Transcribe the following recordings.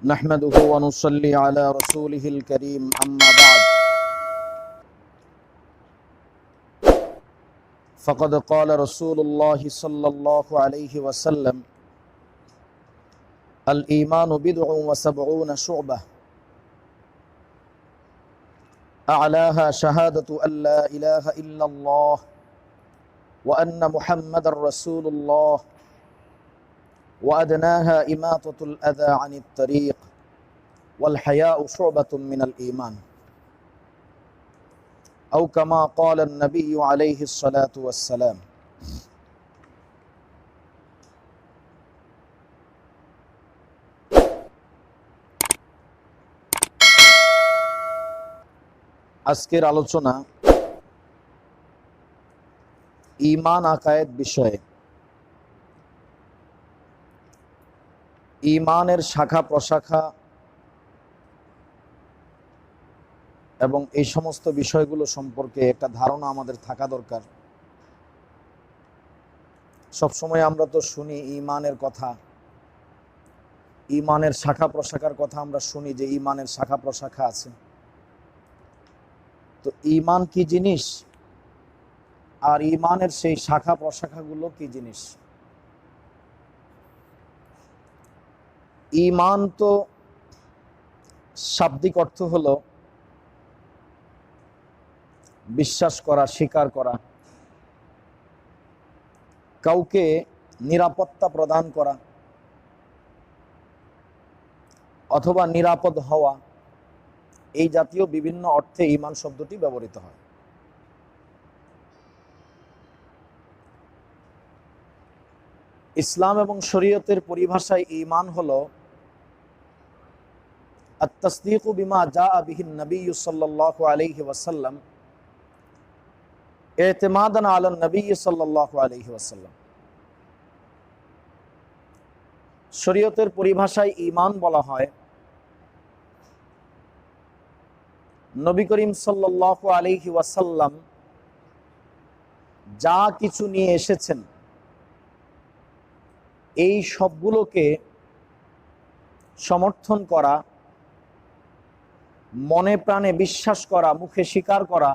نحمده ونصلي على رسوله الكريم أما بعد فقد قال رسول الله صلى الله عليه وسلم الإيمان بضع وسبعون شعبة أعلاها شهادة أن لا إله إلا الله وأن محمد رسول الله وأدناها إماطة الأذى عن الطريق والحياء شعبة من الإيمان أو كما قال النبي عليه الصلاة والسلام। আজকের আলোচনা ঈমান আকায়েদ বিষয়ে। ঈমানের শাখা প্রশাখা এবং এই সমস্ত বিষয়গুলো সম্পর্কে একটা ধারণা আমাদের থাকা দরকার। সবসময় আমরা তো শুনি ঈমানের কথা, ঈমানের শাখা প্রশাখার কথা আমরা শুনি যে ঈমানের শাখা প্রশাখা আছে। তো ঈমান কি জিনিস আর ঈমানের সেই শাখা প্রশাখাগুলো কি জিনিস? ঈমান তো শাব্দিক অর্থ হলো বিশ্বাস করা, স্বীকার করা, কাউকে নিরাপত্তা প্রদান করা অথবা নিরাপদ হওয়া, এই জাতীয় বিভিন্ন অর্থে ঈমান শব্দটি ব্যবহৃত হয়। ইসলাম এবং শরীয়তের পরিভাষায় ঈমান হলো আত-তাসদীকু বিমা জাআ বিহি নবী সাল্লাল্লাহু আলাইহি ওয়াসাল্লাম ইতিমাদান আলা নবী সাল্লাল্লাহু আলাইহি ওয়াসাল্লাম। শরীয়তের পরিভাষায় ঈমান বলা হয় নবী করিম সাল্লাল্লাহু আলাইহি ওয়াসাল্লাম যা কিছু নিয়ে এসেছেন এই সবগুলোকে সমর্থন করা, মনে প্রাণে বিশ্বাস করা, মুখে স্বীকার করা,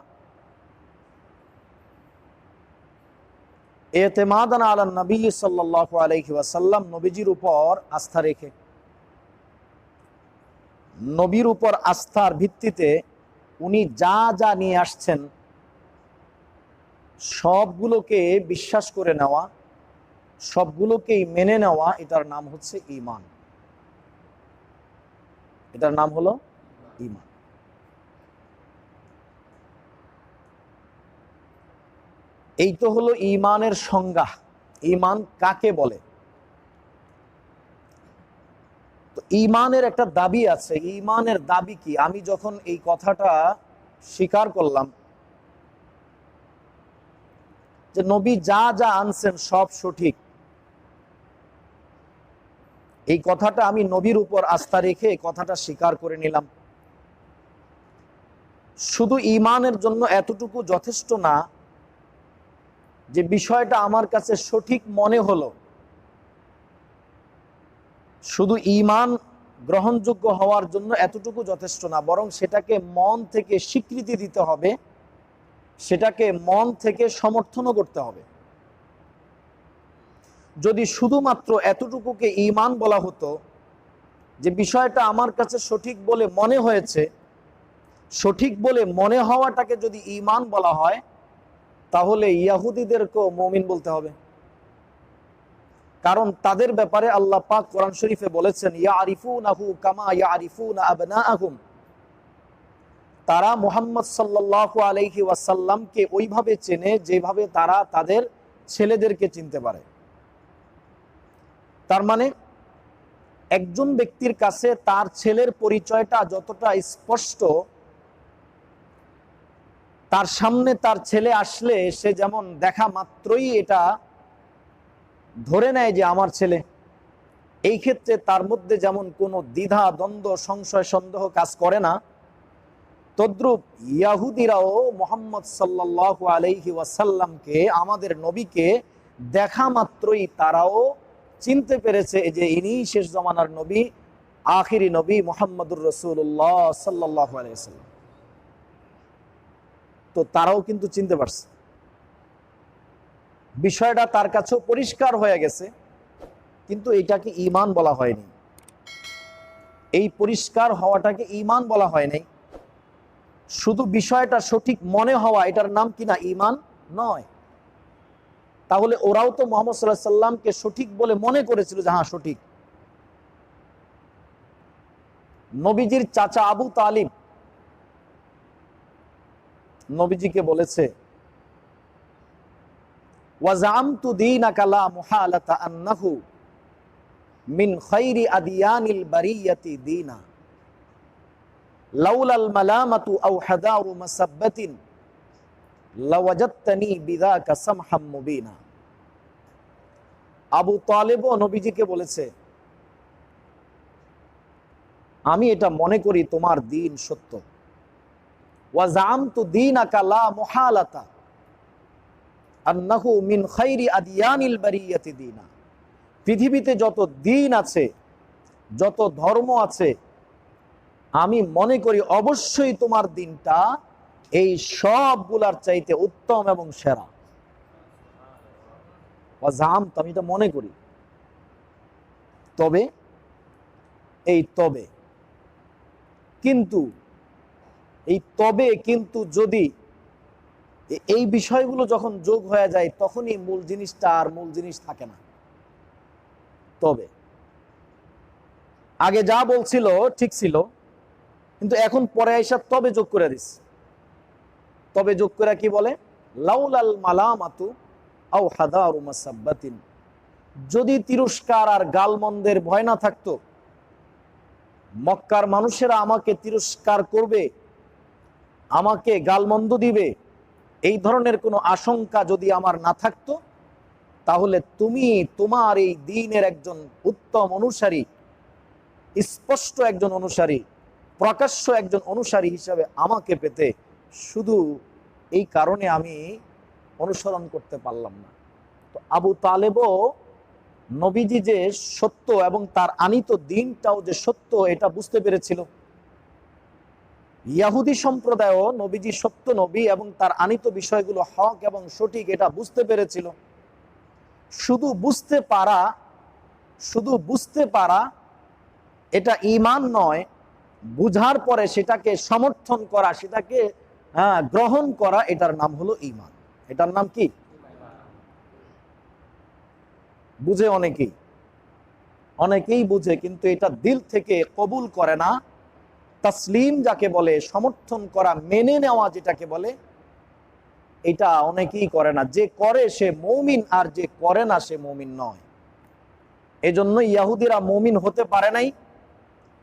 ইতিমাদান আলা নবী সাল্লাল্লাহু আলাইহি ওয়াসাল্লাম, নবীজির উপর আস্থা রেখে, নবীর উপর আস্থার ভিত্তিতে উনি যা যা নিয়ে আসছেন সবগুলোকে বিশ্বাস করে নেওয়া, সবগুলোকেই মেনে নেওয়া, এটার নাম হচ্ছে ঈমান। এটার নাম হলো ঈমান। এই তো হলো ঈমানের সংজ্ঞা। ঈমান কাকে বলে? তো ঈমানের একটা দাবি আছে। ঈমানের দাবি কি? আমি যখন এই কথাটা স্বীকার করলাম যে নবী যা যা আনছেন সব সঠিক, এই কথাটা আমি নবীর উপর আস্থা রেখে এই কথাটা স্বীকার করে নিলাম। শুধু ঈমানের জন্য এতটুকু যথেষ্ট না যে বিষয়টা আমার কাছে সঠিক মনে হলো। শুধু ঈমান গ্রহণযোগ্য হওয়ার জন্য এতটুকু যথেষ্ট না, বরং সেটাকে মন থেকে স্বীকৃতি দিতে হবে, সেটাকে মন থেকে সমর্থনও করতে হবে। যদি শুধুমাত্র এতটুকুকে ঈমান বলা হতো যে বিষয়টা আমার কাছে সঠিক বলে মনে হয়েছে, সঠিক বলে মনে হওয়াটাকে যদি ঈমান বলা হয়, তাহলে ইহুদিদেরকেও মুমিন বলতে হবে। কারণ তাদের ব্যাপারে আল্লাহ পাক কোরআন শরীফে বলেছেন ইয়ারিফুনাহু কামা ইয়ারিফুনা আবনাআহুম, তারা মুহাম্মদ সাল্লাল্লাহু আলাইহি ওয়াসাল্লামকে ওইভাবে চেনে যেভাবে তারা তাদের ছেলেদেরকে চিনতে পারে। তার মানে একজন ব্যক্তির কাছে তার ছেলের পরিচয়টা যতটা স্পষ্ট, তার সামনে তার ছেলে আসলে সে যেমন দেখা মাত্রই এটা ধরে নেয় যে আমার ছেলে, এই ক্ষেত্রে তার মধ্যে যেমন কোনো দ্বিধা, দ্বন্দ্ব, সংশয়, সন্দেহ কাজ করে না, তদ্রূপ ইহুদিরাও মুহাম্মদ সাল্লাল্লাহু আলাইহি ওয়াসাল্লামকে, আমাদের নবীকে দেখা মাত্রই তারাও চিনতে পেরেছে যে ইনি শেষ জমানার নবী, আখিরি নবী মুহাম্মদুর রাসূলুল্লাহ সাল্লাল্লাহু আলাইহি ওয়াসাল্লাম। তো তারাও কিন্তু চিনতে পারছে, বিষয়টা তার কাছেও পরিষ্কার হয়ে গেছে, কিন্তু এটাকে ঈমান বলা হয়নি। এই পরিষ্কার হওয়াটাকে ঈমান বলা হয় নাই। শুধু বিষয়টা সঠিক মনে হওয়া, এটার নাম কিনা ঈমান নয়। তাহলে ওরাও তো মুহাম্মদ সাল্লাল্লাহু আলাইহি সাল্লামকে সঠিক বলে মনে করেছিল যে হ্যাঁ সঠিক। নবীজির চাচা আবু তালিব নবীজিকে বলেছে, ওয়াজামতু দীনাকা লা মুহালাতা আন্নাহু মিন খায়রি আদিয়ানিল বারিয়াতি দীনা লাউলাল মালামাতু আও হাদারু মাসাব্বাতিন লাওয়াজাদতানি বিযাকা সামহাম মুবিনা। আবু তালেবও নবীজিকে বলেছে, আমি এটা মনে করি তোমার দ্বীন সত্য। ওয়াজামতু দীনাকা লা মুহালাতা আন্নাহু মিন খায়রি আদিয়ানিল বারিয়াতি দীনা। পৃথিবীতে যত দ্বীন আছে, যত ধর্ম আছে, আমি মনে করি অবশ্যই তোমার দ্বীনটা এই সবগুলার চাইতে উত্তম এবং সেরা। ওয়াজামতু, আমি এটা মনে করি। তবে কিন্তু যদি এই বিষয়গুলো যখন যোগ হয়ে যায়, তখনই মূল জিনিসটা আর মূল জিনিস থাকে না। তবে আগে যা বলছিল ঠিক ছিল, কিন্তু এখন পরে আইসা তবে যোগ করে দিস। তবে যোগ করে কি বলে, লাউলাল মালামাতু আও হাদারু মাসাব্বাতিন, যদি তিরস্কার আর গালমন্দের ভয় না থাকতো, মক্কার মানুষেরা আমাকে তিরস্কার করবে, আমাকে গালমন্দ দিবে, এই ধরনের কোনো আশঙ্কা যদি আমার না থাকতো, তাহলে তুমি তোমার এই দ্বীনের একজন উত্তম অনুসারী, স্পষ্ট একজন অনুসারী, প্রকাশ্য একজন অনুসারী হিসাবে আমাকে পেতে। শুধু এই কারণে আমি অনুসরণ করতে পারলাম না। তো আবু তালেবও নবীজি যে সত্য এবং তার আনিত দ্বীনটাও যে সত্য, এটা বুঝতে পেরেছিল। ইহুদি সম্প্রদায়ও নবীজি সত্য নবী এবং তার আনিত বিষয়গুলো হক এবং সঠিক, এটা বুঝতে পেরেছিল। শুধু বুঝতে পারা এটা ঈমান নয়, বুঝার পরে সেটাকে সমর্থন করা, সেটাকে গ্রহণ করা, এটার নাম হলো ঈমান। এটার নাম কি? বুঝে অনেকেই বুঝে, কিন্তু এটা দিল থেকে কবুল করে না। তাসলিম যাকে বলে, সমর্থন করা, মেনে নেওয়া যেটাকে বলে, এটা অনেকেই করে না। যে করে সে মুমিন, আর যে করে না সে মুমিন নয়। এজন্যই ইহুদিরা মুমিন হতে পারে নাই,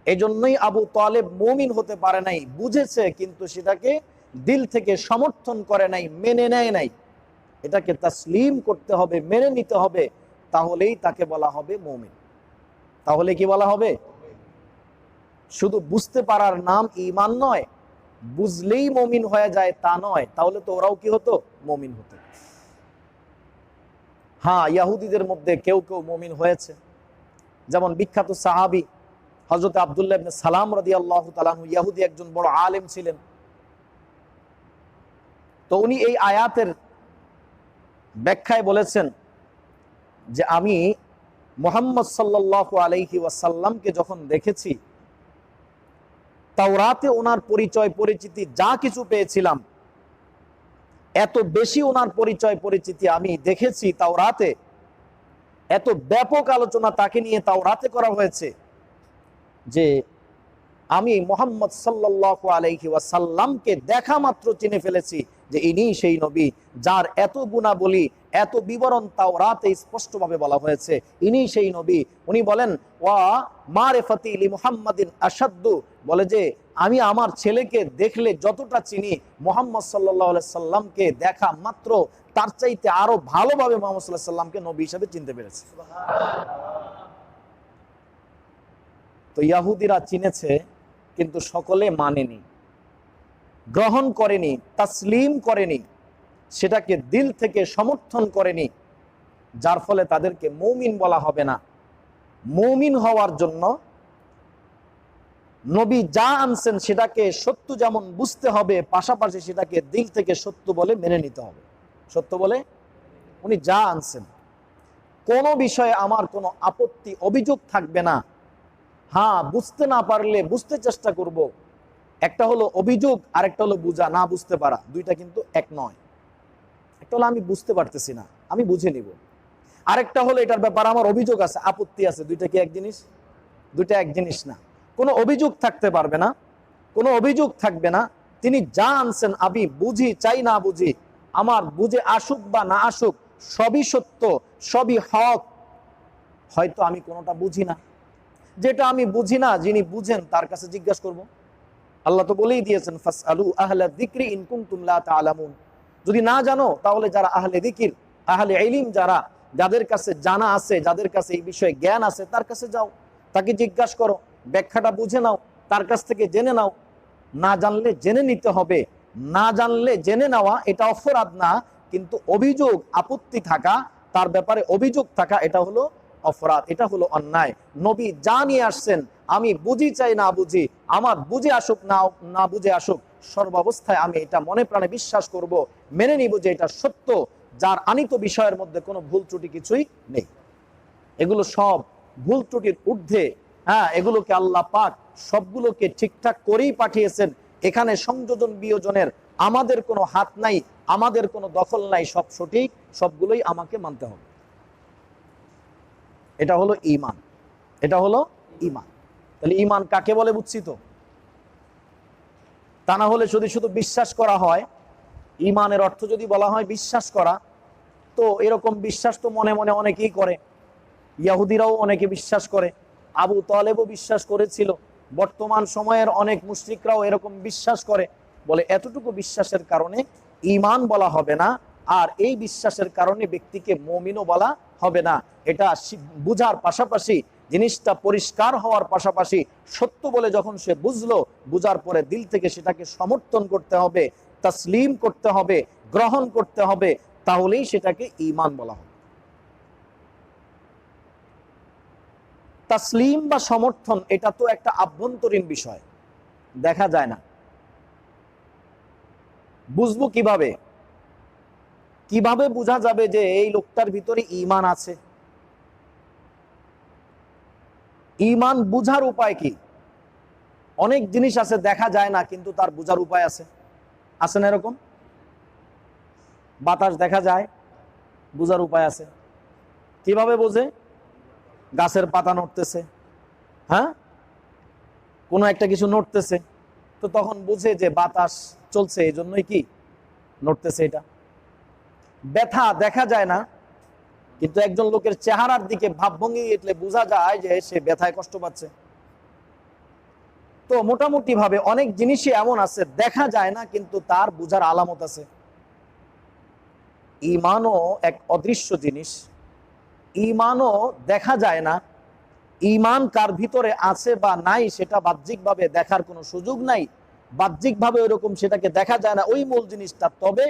এজন্যই আবু তালেব মুমিন হতে পারে নাই। বুঝেছে কিন্তু সেটাকে দিল থেকে সমর্থন করে নাই, মেনে নেয় নাই। এটাকে তাসলিম করতে হবে, মেনে নিতে হবে, তাহলেই তাকে বলা হবে মুমিন। তাহলে কি বলা হবে? শুধু বুঝতে পারার নাম ঈমান নয়, বুঝলেই মুমিন হয়ে যায় তা নয়। তাহলে তো ওরাও কি হতো? মুমিন হতো। হ্যাঁ, ইহুদিদের মধ্যে কেউ কেউ মুমিন হয়েছে, যেমন বিখ্যাত সাহাবী হযরত আব্দুল্লাহ ইবনে সালাম রাদিয়াল্লাহু তাআলা আনহু, ইহুদি একজন বড় আলেম ছিলেন। তো উনি এই আয়াতের ব্যাখ্যায় বলেছেন যে আমি মুহাম্মদ সাল্লাল্লাহু আলাইহি ওয়াসাল্লামকে যখন দেখেছি, তাওরাতে ওনার পরিচয় পরিচিতি যা কিছু পেয়েছিলাম, এত বেশি ওনার পরিচয় পরিচিতি আমি দেখেছি তাওরাতে। এত ব্যাপক আলোচনা তাকে নিয়ে তাওরাতে করা হয়েছে যে আমি মুহাম্মদ সাল্লাল্লাহু আলাইহি ওয়াসাল্লামকে দেখা মাত্র চিনে ফেলেছি যে ইনি সেই নবী যার এত গুণাবলী, এত বিবরণ তাওরাতে স্পষ্টভাবে বলা হয়েছে। ইনি সেই নবী। উনি বলেন, ওয়া মারিফাতি লি মুহাম্মাদিন আশাদ্দু, বলে যে আমি আমার ছেলেকে দেখলে যতটা চিনি, মুহাম্মদ সাল্লাল্লাহু আলাইহি সাল্লামকে দেখা মাত্র তার চাইতে আরো ভালোভাবে মুহাম্মদ সাল্লাল্লাহু আলাইহি সাল্লামকে নবী হিসেবে চিনতে পেরেছি। তো ইহুদিরা চিনেছে, কিন্তু সকলে মানেনি, গ্রহণ করেনি, তাসলিম করেনি, সেটাকে দিল থেকে সমর্থন করেনি, যার ফলে তাদেরকে মুমিন বলা হবে না। মুমিন হওয়ার জন্য নবী যা আনছেন সেটাকে সত্য যেমন বুঝতে হবে, পাশাপাশি সেটাকে দিল থেকে সত্য বলে মেনে নিতে হবে। সত্য বলে উনি যা আনছেন, কোনো বিষয়ে আমার কোনো আপত্তি অভিযোগ থাকবে না। হ্যাঁ, বুঝতে না পারলে বুঝতে চেষ্টা করব। একটা হলো অভিযোগ, আর একটা হলো বুঝা, না বুঝতে পারা, দুইটা কিন্তু এক নয়। একটা হলো আমি বুঝতে পারতেছি না, আমি বুঝে নিব। আরেকটা হলো এটার ব্যাপারে আমার অভিযোগ আছে, আপত্তি আছে। দুইটা কি এক জিনিস? দুইটা এক জিনিস না। কোনো অভিযোগ থাকতে পারবে না, কোনো অভিযোগ থাকবে না। তিনি যা আনছেন, আমি বুঝি চাই না বুঝি, আমার বুঝে আসুক বা না আসুক, সবই সত্য, সবই হক। হয়তো আমি কোনোটা বুঝি না, যেটা আমি বুঝি না যিনি বুঝেন তার কাছে জিজ্ঞাসা করব। আল্লাহ তো বলেই দিয়েছেন, ফাসআলু আহলা যিকরি ইন কুনতুম লা তা'লামুন। যদি না জানো তাহলে যারা আহলে যিকির, আহলে ইলম, যাদের কাছে জানা আছে, যাদের কাছে এই বিষয়ে জ্ঞান আছে, তার কাছে যাও, তাকে জিজ্ঞাসা করো, ব্যাখ্যাটা বুঝে নাও, তার কাছ থেকে জেনে নাও। না জানলে জেনে নিতে হবে। না জানলে জেনে নেওয়া এটা অপরাধ না, কিন্তু অভিযোগ, আপত্তি থাকা, তার ব্যাপারে অভিযোগ থাকা, এটা হলো অপরাধ, এটা হলো অন্যায়। নবী যা নিয়ে আসছেন, আমি বুঝি চাই না বুঝি, আমার বুঝে আসুক না না বুঝে আসুক, সর্বাবস্থায় আমি এটা মনে প্রাণে বিশ্বাস করব, মেনে নিব যে এটা সত্য, যার আনিত বিষয়ের মধ্যে কোনো ভুল ত্রুটি কিছুই নেই। এগুলো সব ভুল ত্রুটির ঊর্ধ্বে। হ্যাঁ, এগুলোকে আল্লাহ পাক সবগুলোকে ঠিকঠাক করেই পাঠিয়েছেন। এখানে সংযোজন বিয়োজনের আমাদের কোনো হাত নাই, আমাদের কোনো দখল নাই, সব সঠিক, সবগুলোই আমাকে মানতে হবে। এটা হলো ঈমান, এটা হলো ঈমান। তাহলে ঈমান কাকে বলে বুঝছি তো? তা না হলে যদি শুধু বিশ্বাস করা হয়, ঈমানের অর্থ যদি বলা হয় বিশ্বাস করা, তো এরকম বিশ্বাস তো মনে মনে অনেকেই করে। ইহুদিরাও অনেকে বিশ্বাস করে, আবু তালেবও বিশ্বাস করেছিল, বর্তমান সময়ের অনেক মুশরিকরাও এরকম বিশ্বাস করে। বলে এতটুকু বিশ্বাসের কারণে ঈমান বলা হবে না, আর এই বিশ্বাসের কারণে ব্যক্তিকে মুমিনও বলা হবে না। এটা বুঝার পাশাপাশি, জিনিসটা পরিষ্কার হওয়ার পাশাপাশি, সত্য বলে যখন সে বুঝলো, বুঝার পরে দিল থেকে সেটাকে সমর্থন করতে হবে, তাসলিম করতে হবে, গ্রহণ করতে হবে, তাহলেই সেটাকে ঈমান বলা হবে। তাসলিম বা সমর্থন, এটা তো একটা আভ্যন্তরীণ বিষয়, দেখা যায় না। বুঝবো কিভাবে? কিভাবে বোঝা যাবে যে এই লোকটার ভিতরে ঈমান আছে? ঈমান বুঝার উপায় কি? অনেক জিনিস আছে দেখা যায় না, কিন্তু তার বুঝার উপায় আছে। আছে না এরকম? বাতাস দেখা যায়, বুঝার উপায় আছে। কিভাবে বোঝে? গাছের পাতা নড়তেছে, হ্যাঁ, কোনো একটা কিছু নড়তেছে, তো তখন বুঝে যে বাতাস চলছে, এই জন্যই কি নড়তেছে এটা। ব্যথা দেখা যায় না, কিন্তু একজন লোকের চেহারার দিকে, ভাবভঙ্গি দেখলে বোঝা যায় যে সে ব্যথায় কষ্ট পাচ্ছে। তো মোটামুটি ভাবে অনেক জিনিসই এমন আছে দেখা যায় না, কিন্তু তার বুঝার আলামত আছে। ঈমানও এক অদৃশ্য জিনিস, ঈমানও দেখা যায় না। ঈমান কার ভিতরে আছে বা নাই সেটা বাহ্যিকভাবে দেখার কোনো সুযোগ নাই, বাহ্যিকভাবে ওইরকম সেটাকে দেখা যায় না, ওই মূল জিনিসটা। তবে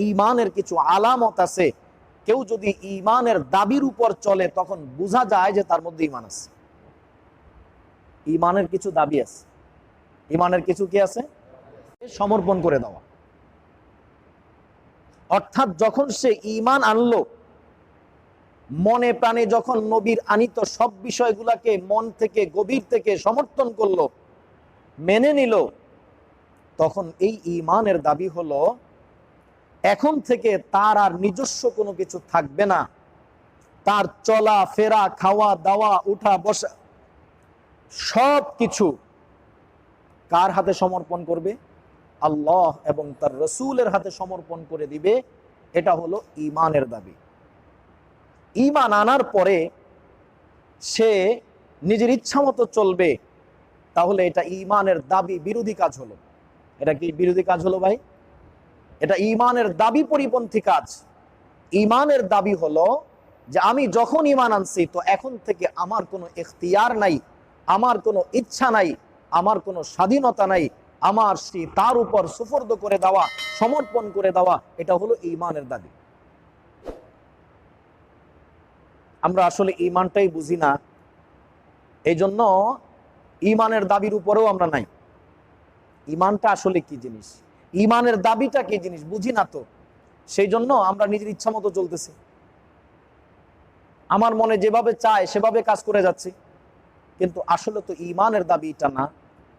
ঈমানের কিছু আলামত আছে। কেউ যদি ঈমানের দাবির উপর চলে, তখন বোঝা যায় যে তার মধ্যে ঈমান আছে। ঈমানের কিছু দাবি আছে, ঈমানের কিছু কি আছে? সমর্পণ করে দেওয়া। অর্থাৎ যখন সে ঈমান আনলো, মনে প্রাণে যখন নবীর আনিত সব বিষয়গুলাকে মন থেকে, গভীর থেকে সমর্থন করলো, মেনে নিল, তখন এই ঈমানের দাবি হলো এখন থেকে তার আর নিজস্ব কোনো কিছু থাকবে না। তার চলা ফেরা, খাওয়া দাওয়া, উঠা বসা, সব কিছু কার হাতে সমর্পণ করবে? আল্লাহ এবং তার রসুলের হাতে সমর্পণ করে দিবে। এটা হলো ঈমানের দাবি। ঈমান আনার পরে সে নিজের ইচ্ছা মতো চলবে, তাহলে এটা ঈমানের দাবি বিরোধী কাজ হলো। এটা কি বিরোধী কাজ হলো ভাই? এটা ঈমানের দাবি পরিপন্থী কাজ। ঈমানের দাবি হলো যে আমি যখন ঈমান আনছি, তো এখন থেকে আমার কোনো ইখতিয়ার নাই, আমার কোনো ইচ্ছা নাই, আমার কোনো স্বাধীনতা নাই, আমার সেই তার উপর সুফর্দ করে দেওয়া, সমর্পণ করে দেওয়া, এটা হলো ঈমানের দাবি। আমরা আসলে ঈমানটাই বুঝি না। এই জন্য ইমানের দাবির উপরেও আমরা নাই। ইমানটা আসলে কি জিনিস, ইমানের দাবিটা কি জিনিস বুঝি না তো, সেই জন্য আমরা নিজের ইচ্ছা মতো চলতেছি, আমার মনে যেভাবে চায় সেভাবে কাজ করে যাচ্ছি। কিন্তু আসলে তো ইমানের দাবি এটা না,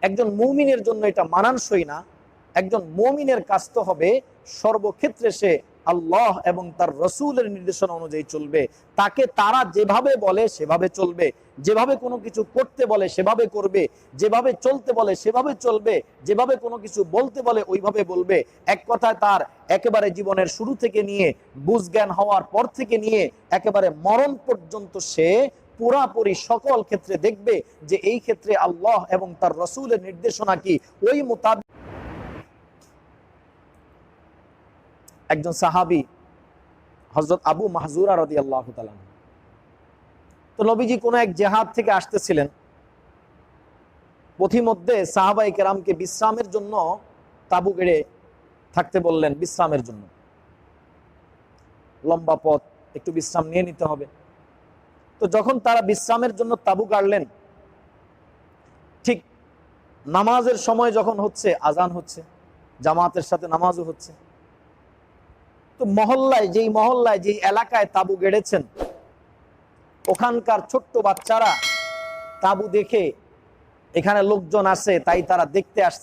একজন মুমিনের জন্য এটা মানানসই না। একজন মুমিনের কাজ তো হবে সর্বক্ষেত্রে সে আল্লাহ এবং তার রসুলের নির্দেশনা অনুযায়ী চলবে, তাকে তারা যেভাবে বলে সেভাবে চলবে, যেভাবে কোনো কিছু করতে বলে সেভাবে করবে, যেভাবে চলতে বলে সেভাবে চলবে, যেভাবে কোনো কিছু বলতে বলে ওইভাবে বলবে। এক কথায় তার একেবারে জীবনের শুরু থেকে নিয়ে বুঝ জ্ঞান হওয়ার পর থেকে নিয়ে একেবারে মরণ পর্যন্ত সে পুরাপুরি সকল ক্ষেত্রে দেখবে যে এই ক্ষেত্রে আল্লাহ এবং তার রসুলের নির্দেশনা কি, ওই মোতাবেক। একজন সাহাবী হযরত আবু মাহজুরা রাদিয়াল্লাহু তাআলা, তো নবীজি কোন এক জিহাদ থেকে আসতেছিলেন, পথিমধ্যে সাহাবায়ে কেরামকে বিশ্রামের জন্য তাঁবু গেড়ে থাকতে বললেন, বিশ্রামের জন্য, লম্বা পথ, একটু বিশ্রাম নিয়ে নিতে হবে। তো যখন তারা বিশ্রামের জন্য তাঁবু গাড়লেন, ঠিক নামাজের সময় যখন হচ্ছে, আজান হচ্ছে, জামাতের সাথে নামাজও হচ্ছে, তো মহল্লায় যেই এলাকায় তাঁবু গেড়েছেন ওখানকার ছোট্ট বাচ্চারা তাঁবু দেখে, এখানে লোকজন আছে তাই তারা দেখতে আসছে,